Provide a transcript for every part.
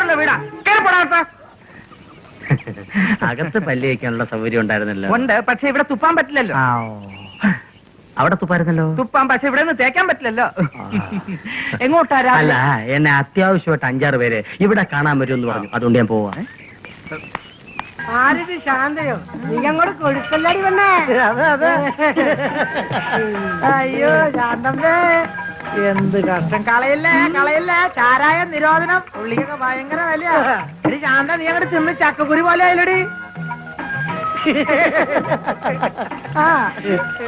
താമസിക്കാനുള്ള വീടാ. കേറപ്പെടാത്ത അകത്ത് പല്ല് വയ്ക്കാനുള്ള സൗകര്യം ഉണ്ടായിരുന്നല്ലോ. ഉണ്ട്, പക്ഷെ ഇവിടെ തുപ്പാൻ പറ്റില്ലല്ലോ. അവിടെ തുപ്പായിരുന്നല്ലോ. തുപ്പാൻ, പക്ഷെ ഇവിടെ നിന്ന് തേക്കാൻ പറ്റില്ലല്ലോ. എങ്ങോട്ടാ? അല്ല, എന്നെ അത്യാവശ്യമായിട്ട് 5-6 പേര് ഇവിടെ കാണാൻ വരുമെന്ന് പറഞ്ഞു. അതുകൊണ്ട് ഞാൻ പോവാ. ആരിത് ശാന്തയോ? നീ അങ്ങോട്ട് കൊടുക്കല്ലടി വന്നേ. അതെ. അയ്യോ ശാന്തമ്മേ, എന്ത് കഷ്ടം. കളയില്ലേ. ചാരായ നിരോധനം. ഉള്ളിക്കൊക്കെ ഭയങ്കര വിലയാ. എടി ശാന്ത, നീ അങ്ങോട്ട് തിന്ന് ചക്കക്കുരു പോലെ ആയില്ലടി.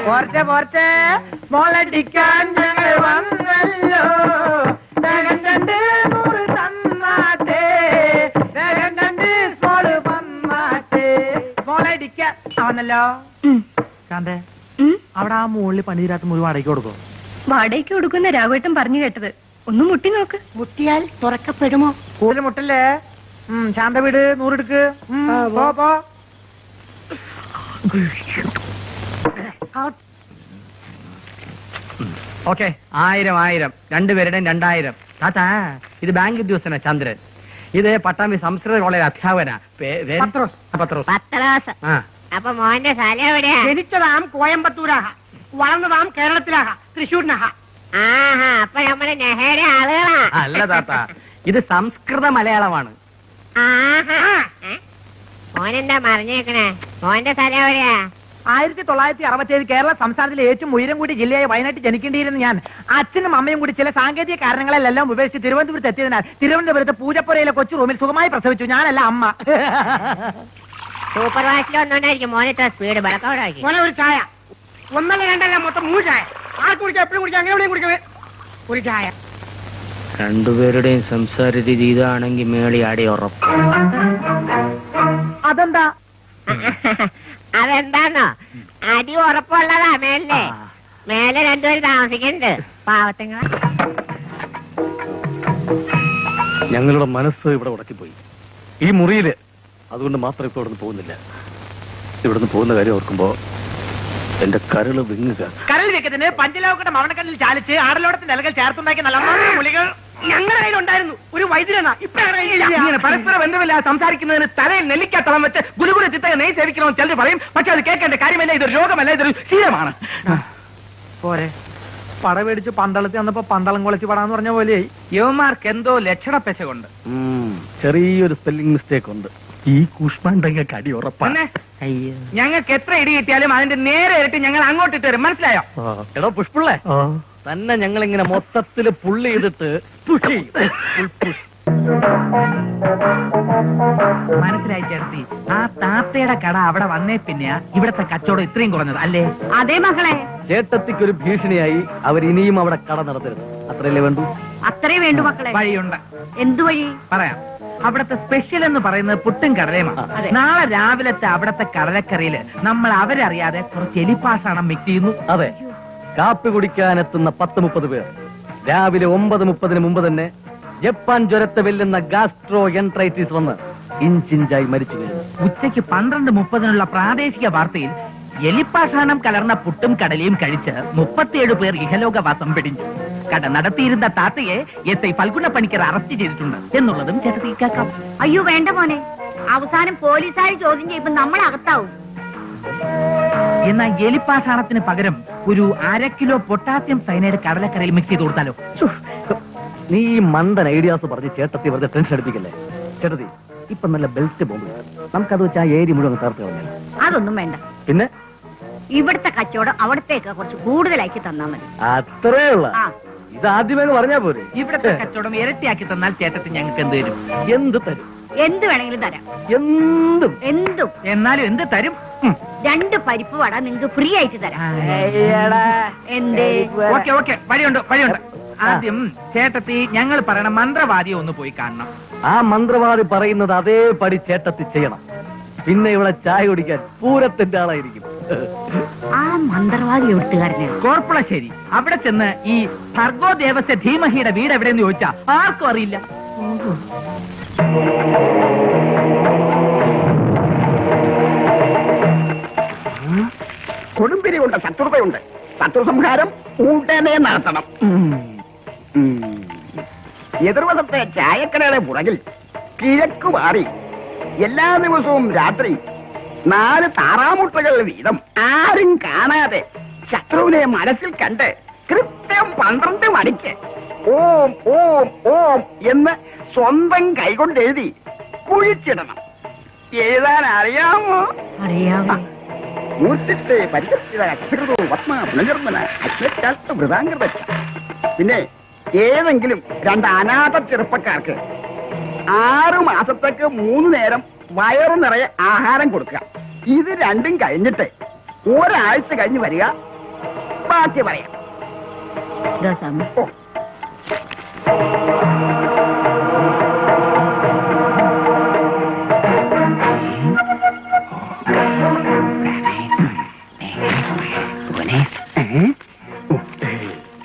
പോർച്ചെ മോളടിക്കാൻ ഞങ്ങൾ വന്നല്ലോ. മോളടിക്കാൻ അവന്നല്ലോ. ശാന്തേ, അവിടെ ആ മുകളിൽ പണി തീരാത്ത മുറി വാടകയ്ക്ക് കൊടുക്കോ? വാടകയ്ക്ക് കൊടുക്കുന്ന രാഘവേട്ടൻ പറഞ്ഞു കേട്ടത്. ഒന്ന് മുട്ടി നോക്ക്. മുട്ടിയാൽ തുറക്കപ്പെടുമോ? കൂടുതൽ മുട്ടല്ലേ. ശാന്ത വീട് 100 എടുക്ക്. പോ. ഓക്കെ, 1000 രണ്ടുപേരുടെയും 2000. താത്താ, ഇത് ബാങ്ക് ഉദ്യോഗസ്ഥനാ ചന്ദ്രൻ. ഇത് പട്ടാമ്പി സംസ്കൃത കോളേജ് അധ്യാപന പത്രാസ്. അപ്പൊ മോന്റെ സ്ഥലം എവിടെയാ? ജനിച്ചതാം കോയമ്പത്തൂരാഹ, വളർന്നതാം കേരളത്തിലാഹ, തൃശ്ശൂരിനാഹ. ആഹാ, അപ്പൊ നമ്മുടെ നെഹയുടെ ആളുകളാ. അല്ല താത്ത, ഇത് സംസ്കൃത മലയാളമാണ്. മോനെന്താ മറിഞ്ഞേക്കണേ? മോന്റെ സ്ഥലം എവിടെയാ? 1967 കേരള സംസ്ഥാനത്തിലെ ഏറ്റവും ഉയരം കൂടി ജില്ലയായ വയനാട്ടിൽ ജനിക്കേണ്ടിയിരുന്ന ഞാൻ അച്ഛനും അമ്മയും കൂടി ചില സാങ്കേതിക കാരണങ്ങളെല്ലാം ഉപേക്ഷിച്ച് തിരുവനന്തപുരത്ത് എത്തിയതിനാൽ തിരുവനന്തപുരത്ത് പൂജപ്പുരയിലെ കൊച്ചു റൂമിൽ സുഖമായി പ്രസവിച്ചു. ഞാനല്ല, അമ്മ. സൂപ്പർ വാച്ചിലൊന്നുണ്ടായിരിക്കും മോനെ സ്പീഡ് ബലക്കോടാക്കി. മോനെ ഒരു ചായ. 1 2 അല്ല, മൊത്തം 3 ചായ. ആർക്ക് കുടിക്കാം, എപ്പോഴും കുടിക്കാം, അങ്ങനെ കുടിക്കവേ. ഒരു ചായ. രണ്ടുപേരുടെയും സംസാര രീതി ഇതാണെങ്കിൽ മേളി ആടി ഉറപ്പ്. അതെന്താ? അതെന്താന്നോ, അടി ഉറപ്പുള്ളതാ. മേലെ 2 പേര് താമസിക്കുന്നുണ്ട്, പാവത്തങ്ങള. ഞങ്ങളുടെ മനസ്സ് ഇവിടെ ഉടക്കിപ്പോയി ഈ മുറിയില്. അതുകൊണ്ട് മാത്രം ഇപ്പൊ ഇവിടുന്ന് പോകുന്നില്ല. ഇവിടുന്ന് പോകുന്ന കാര്യം ഓർക്കുമ്പോ എന്റെ കരള് വിങ്ങുക. കരൾ വെക്കത്തിന് പഞ്ചലോകയുടെ മവണക്കല്ലിൽ ചാലിച്ച് ആടലോടത്തിന്റെ ഇലകൾ ചേർത്തുണ്ടാക്കി നല്ല ഗുളികൾ ഞങ്ങളുടെ കയ്യിലുണ്ടായിരുന്നു. ഒരു വൈദ്യുരനാ. ഇങ്ങനെ പരസ്പര ബന്ധമില്ലാതെ സംസാരിക്കുന്നതിന് തലയിൽ നെല്ലിക്കത്തളം വെച്ച് ഗുരുകുല ചിത്തക നെയ് സേവിക്കണമെന്ന് ചിലർ പറയും. പക്ഷെ അത് കേൾക്കേണ്ട കാര്യമല്ല. ഇതൊരു രോഗമല്ല, ഇതൊരു ശീലമാണ്. പോരെ, പട മേടിച്ച് പന്തളത്തിൽ വന്നപ്പോ പന്തളം കുളച്ച് പടാന്ന് പറഞ്ഞ പോലെ യുവമാർക്ക് എന്തോ ലക്ഷണപ്പെശ കൊണ്ട് ചെറിയൊരു സ്പെല്ലിംഗ് മിസ്റ്റേക്ക് ഉണ്ട്. ഈ കൂഷ്മാണ്ടങ്ങൾക്ക് അടി ഉറപ്പാണ്. ഞങ്ങൾക്ക് എത്ര ഇടി കിട്ടിയാലും അതിന്റെ നേരെ ഇരട്ടി ഞങ്ങൾ അങ്ങോട്ടിട്ട് വരും. മനസ്സിലായോ? എടോ പുഷ്പിള്ളേ, തന്നെ ഞങ്ങളിങ്ങനെ മൊത്തത്തില് പുള്ളി ചെയ്തിട്ട് മനസ്സിലായി ചേർത്തി. ആ താത്തയുടെ കട അവിടെ വന്നേ പിന്നെ ഇവിടത്തെ കച്ചവടം ഇത്രയും കുറഞ്ഞത് അല്ലേ? അതേ മകളെ, ചേട്ടത്തിക്കൊരു ഭീഷണിയായി അവർ ഇനിയും അവിടെ കട നടത്തരുത്. അത്രയല്ലേ വേണ്ടു? അത്രേ വേണ്ടു മക്കളെ. വഴിയുണ്ട്. എന്തു വഴി? പറയാം. അവിടത്തെ സ്പെഷ്യൽ എന്ന് പറയുന്നത് പുട്ടും കടലയുമാണ്. നാളെ രാവിലത്തെ അവിടത്തെ കടലക്കറിയില് നമ്മൾ അവരറിയാതെ കുറച്ച് എലിപ്പാഷാണം മിക്സ് ചെയ്യുന്നു. അതെ, കാപ്പി കുടിക്കാനെത്തുന്ന 10-30 പേർ രാവിലെ 9:30 മുമ്പ് തന്നെ ജപ്പാൻ ജ്വരത്തെ വെല്ലുന്ന ഗാസ്ട്രോ എൻട്രൈറ്റിസ് വന്ന് ഇഞ്ചിഞ്ചായി മരിച്ചു വീഴുന്നു. ഉച്ചയ്ക്ക് 12:30 പ്രാദേശിക വാർത്തയിൽ എലിപ്പാഷാണം കലർന്ന പുട്ടും കടലയും കഴിച്ച് 37 പേർ ഇഹലോകവാസം പിടിഞ്ഞു. കട നടത്തിയിരുന്ന താത്തയെ SI ഫൽഗുണ പണിക്കർ അറസ്റ്റ് ചെയ്തിട്ടുണ്ട് എന്നുള്ളതും ചേട്ടത്തി കേൾക്കാം. അയ്യോ വേണ്ട മോനെ, അവസാനം പോലീസുകാർ ചോദ്യം ചെയ്യുമ്പോ നമ്മൾ അകത്താവും. എന്നാൽ എലിപ്പാഷാണത്തിന് പകരം ഒരു 1/2 കിലോ പൊട്ടാസ്യം സയനൈഡ് കടലക്കരയിൽ മിക്സ് ചെയ്ത് കൊടുത്താലോ? നീ ഈ മണ്ടൻ ഐഡിയാസ് പറഞ്ഞ് ചേട്ടത്തി വെറുതെ ടെൻഷൻ അടിപ്പിക്കല്ലേ. ചേട്ടത്തി, ഇപ്പൊ നല്ല ബെൽറ്റ് ബോംബ് നമുക്കത് വെച്ച് ആ ഏരി മുഴുവൻ തകർത്ത് കളഞ്ഞു. അതൊന്നും വേണ്ട. പിന്നെ ഇവിടുത്തെ കച്ചവടം അവിടത്തേക്ക് കുറച്ച് കൂടുതലാക്കി തന്നാ മതി. അത്രേ ഉള്ള. ഇത് ആദ്യമേ പറഞ്ഞാ പോരെ. ഇവിടത്തെ കച്ചവടം ഇരട്ടിയാക്കി തന്നാൽ ചേട്ടത്തി ഞങ്ങൾക്ക് എന്ത് തരും? എന്ത് തരും? എന്ത് വേണമെങ്കിലും തരാം. എന്തും. എന്തും. എന്നാലും എന്ത് തരും? 2 പരിപ്പ് വട നിങ്ങൾക്ക് ഫ്രീ ആയിട്ട് തരാം. എന്തേ? ഓക്കെ, വഴിയുണ്ട്. ആദ്യം ചേട്ടത്തി ഞങ്ങൾ പറയണ മന്ത്രവാദിയെ ഒന്ന് പോയി കാണണം. ആ മന്ത്രവാദി പറയുന്നത് അതേപടി ചേട്ടത്തി ചെയ്യണം. പിന്നെ ഇവിടെ ചായ കുടിക്കാൻ പൂരത്തിന്റെ ആളായിരിക്കും. ആ മന്ത്രവാദി എഴുത്തുകാരനാണ് കോർപ്പളശ്ശേരി. അവിടെ ചെന്ന് ഈ ഭർഗോ ദേവസ്യ ധീമഹിയുടെ വീട് എവിടെയെന്ന് ചോദിച്ചാ ആർക്കും അറിയില്ല. കൊടുമ്പിരിയുണ്ട്, ശത്രുതയുണ്ട്. ശത്രു സംഹാരം ഉടനെ നടത്തണം. എതിർവശത്തെ ചായക്കടയുടെ പുറകിൽ കിഴക്ക് മാറി എല്ലാ ദിവസവും രാത്രി 4 താറാമുട്ടകൾ വീതം ആരും കാണാതെ ശത്രുവിനെ മനസ്സിൽ കണ്ട് കൃത്യം 12 മണിക്ക് ഓം ഓം ഓം എന്ന് സ്വന്തം കൈകൊണ്ട് എഴുതി കുഴിച്ചിടണം. എഴുതാൻ അറിയാമോ? അറിയാമോ? മൂർത്തിത്തെ പരിചിത അക്ഷരതോ പത്മ പുനർജന്മന അഗ്നശാസ്ത്ര വൃതാംഗത. പിന്നെ ഏതെങ്കിലും 2 അനാഥ ചെറുപ്പക്കാർക്ക് 6 മാസത്തേക്ക് 3 നേരം വയറു നിറയെ ആഹാരം കൊടുക്കുക. ഇത് രണ്ടും കഴിഞ്ഞിട്ട് ഒരാഴ്ച കഴിഞ്ഞ് വരിക. ബാക്കി പറയാം. ഇതാ സ്വാമി. ഓ,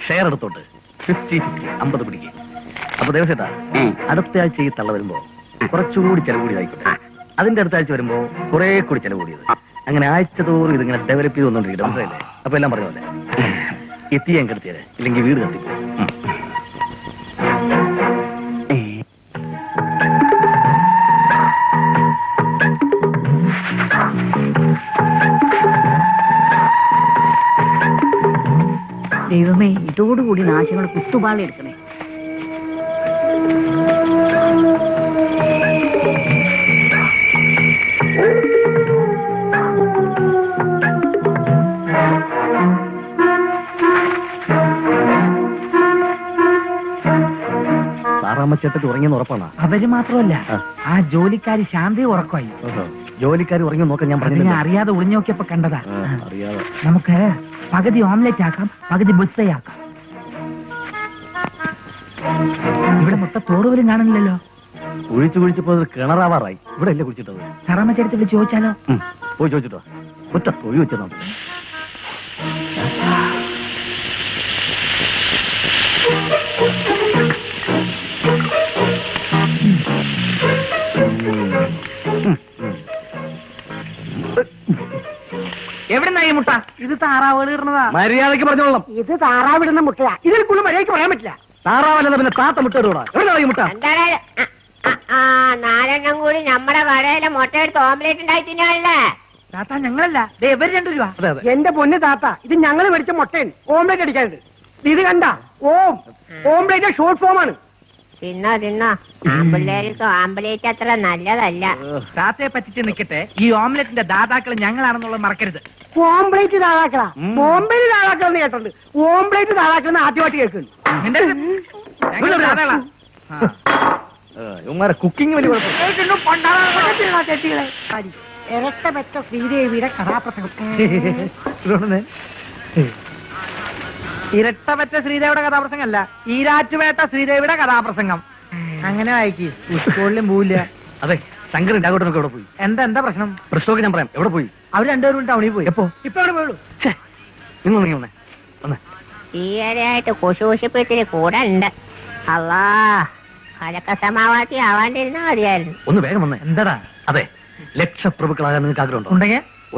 ഷെയർ എടുത്തോട്ട് 50-50 50 പിടിക്കുക. അപ്പൊ ദേവസേട്ടാ, അടുത്ത ആഴ്ച ഈ തള്ള വരുമ്പോ കുറച്ചുകൂടി ചെലവ് കൂടിയതായിക്കോട്ടെ. അതിന്റെ അടുത്ത ആഴ്ച വരുമ്പോ കുറെ കൂടി ചെലവ് കൂടിയത്. അങ്ങനെ ആഴ്ച തോറും ഇതിങ്ങനെ ഡെവലപ്പ് ചെയ്ത് വന്നോണ്ടിരിക്കും. മനസ്സിലല്ലേ? അപ്പൊ എല്ലാം പറഞ്ഞ പോലെ എത്തിയാൻ കെടുത്തിയത്, ഇല്ലെങ്കിൽ വീട് കത്തിക്കും. ദൈവമേ, ഇതോടുകൂടി നാശങ്ങൾ കുത്തുപാളി എടുക്കണേ. സാറാമ്മച്ചേട്ടത്തി ഉറങ്ങിയെന്ന് ഉറപ്പാണ്. അവര് മാത്രമല്ല, ആ ജോലിക്കാരി ശാന്തി ഉറക്കമായി. ജോലിക്കാർ ഉറങ്ങി നോക്കാൻ ഞാൻ ഞാൻ പറഞ്ഞില്ല. അറിയാതെ ഒളിഞ്ഞു നോക്കിയപ്പോ കണ്ടതാ. അറിയാതെ നമുക്ക് പകുതി ഓംലെറ്റ് ആക്കാം, പകുതി ബുസ്സയാക്കാം. ഇവിടെ മൊത്തം തോറുപോലും കാണുന്നില്ലല്ലോ. കുഴിച്ചപ്പോ കിണറാവാറായി. ഇവിടെ അല്ലേ കുഴിച്ചിട്ടത്? സാറാമ്മ ചേർത്ത് വിളിച്ച് ചോദിച്ചാലോ? പോയി ചോദിച്ചിട്ടോ. ഒറ്റ തൊഴി വെച്ചോ. എവിടുന്നായി മുട്ട? ഇത് താറാവുകൾ ഇടുന്നതാ. മര്യാദക്ക് പറഞ്ഞോളാം. ഇത് താറാവിടുന്ന മുട്ടയാ. ഇതിൽ കൂടുതൽ മര്യാദയ്ക്ക് പറയാൻ പറ്റില്ല. താറാവല്ലെന്ന് പിന്നെ താത്ത മുട്ട ഇടൂടാ. എവിടെയായി മുട്ട? എന്താണ്? ആ 4 കൂടി നമ്മുടെ കടയിലെ മുട്ട എടുത്ത് ഓംലേറ്റ് ഉണ്ടായി തിന്നാണല്ലേ? താത്ത ഞങ്ങളല്ല, ദേ ഇവര് 2 രൂപ. അതെ അതെ. എന്റെ പൊന്ന് താത്ത, ഇത് ഞങ്ങൾ മേടിച്ച മുട്ടയാണ്. ഓംലേറ്റ് അടിക്കാനുണ്ട്. ഇത് കണ്ട ഓംലേറ്റ് ഷോർട്ട് ഫോം ആണ്. തിന്നോ ആമ്പിള്ളേർക്ക് ഓംലേറ്റ് അത്ര നല്ലതല്ല. താത്തയെ പറ്റിച്ച് നിൽക്കട്ടെ, ഈ ഓംലെറ്റിന്റെ ദാതാക്കൾ ഞങ്ങളാണെന്നുള്ളത് മറക്കരുത്. ഓംപ്ലേറ്റ് താഴാക്കളാ. ബോംബെയിൽ താഴാക്കളെന്ന് കേട്ടുണ്ട്. ഓംപ്ലേറ്റ് താഴാക്കളെന്ന് ആദ്യമായിട്ട് കേൾക്കുന്നു. ഇവന്മാരെ കുക്കിംഗ് വലിയ കുഴപ്പം. ചേച്ചികളെ, ഇരട്ടപ്പെട്ട ശ്രീദേവിയുടെ കഥാപ്രസംഗം. ഇരട്ടപറ്റ ശ്രീദേവിയുടെ കഥാപ്രസംഗം അല്ല, ഈരാറ്റുപേട്ട ശ്രീദേവിയുടെ കഥാപ്രസംഗം. അങ്ങനെ വായിക്ക്, സ്കൂളിലും പോവില്ല. അതെ, ശങ്കരൻ രാഘവട്ടനൊക്കെ എവിടെ പോയി? എന്താ പ്രശ്നം? പ്രശ്നമൊക്കെ ഞാൻ പറയാം. എവിടെ പോയി? അവർ 2 പേരും ടൗണിൽ പോയി. എപ്പോ? ഇപ്പൊ അവിടെ പോയുള്ളൂ. ഇന്ന് നീ വന്നേ. ഈയിടെയായിട്ട് കുശൂഷിപ്പിച്ചിട്ട് കൂടെ ഉണ്ട്. അല്ലാ, അതൊക്കെ സമാവാത്തി ആവാണ്ടിരുന്നാ മതിയായിരുന്നു. ഒന്ന് വേഗം വന്നേ. എന്താടാ? അതെ, ലക്ഷപ്രഭുക്കളാകാൻ നിങ്ങൾക്ക് ആഗ്രഹമുണ്ടോ?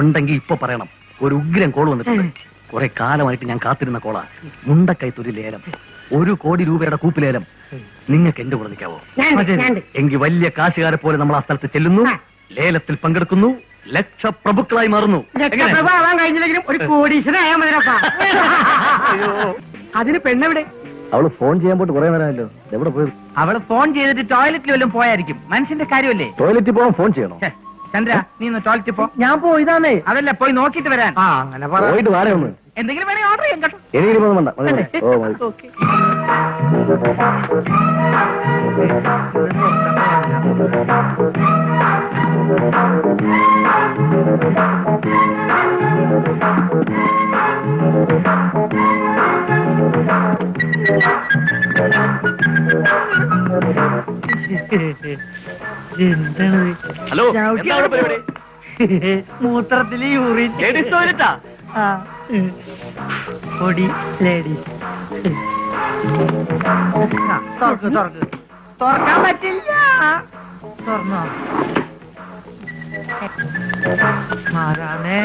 ഉണ്ടെങ്കിൽ ഇപ്പൊ പറയണം. ഒരു ഉഗ്രം കോൾ വന്നിട്ടുണ്ട്. കുറെ കാലമായിട്ട് ഞാൻ കാത്തിരുന്ന കോളാ. മുണ്ടക്കൈത്തൊരു ലേലം, 1 കോടി രൂപയുടെ കൂപ്പിലേലം. നിങ്ങൾക്ക് എന്റെ കൂടെ നിൽക്കാവോ? എങ്കിൽ വലിയ കാശുകാരെ പോലെ നമ്മൾ ആ സ്ഥലത്ത് ചെല്ലുന്നു, ലേലത്തിൽ പങ്കെടുക്കുന്നു, ലക്ഷപ്രഭുക്കളായി മാറുന്നു. ആവാൻ കഴിഞ്ഞില്ലെങ്കിലും ഒരു കോടീശ്വരനായാൽ മതിരപ്പാ. അതിന് പെണ്ണെവിടെ? അവള് ഫോൺ ചെയ്യാൻ പോയിട്ട് കുറെ നേരമല്ലോ. എവിടെ പോയത്? അവള് ഫോൺ ചെയ്തിട്ട് ടോയ്ലറ്റിൽ വല്ലതും പോയായിരിക്കും. മനുഷ്യന്റെ കാര്യമല്ലേ. ടോയ്ലറ്റിൽ പോകാൻ ഫോൺ ചെയ്യണോ? ചന്ദ്ര, നീ ഒന്ന് ടോയ്ലറ്റിൽ പോ. ഞാൻ പോയതാന്നേ. അതല്ല, പോയി നോക്കിട്ട് വരാൻ. അങ്ങനെ പോയിട്ട് വാടക ഒന്ന്. എന്തെങ്കിലും വേണേ ഓർഡർ ചെയ്യാൻ കേട്ടോ. എനിക്കിപ്പോ വേണ്ട. മതി, മതി. ഓ, മതി. ഓക്കെ. എന്താണ്? ഹലോ, എന്താണ് പരിപാടി? മൂത്രത്തില് യൂറിൻ. ലേഡീസ് ടോയ്ലറ്റാ? പൊടി ലേഡീസ്. തുറക്കാൻ പറ്റില്ല. തുറന്നോ? ആരാണേ?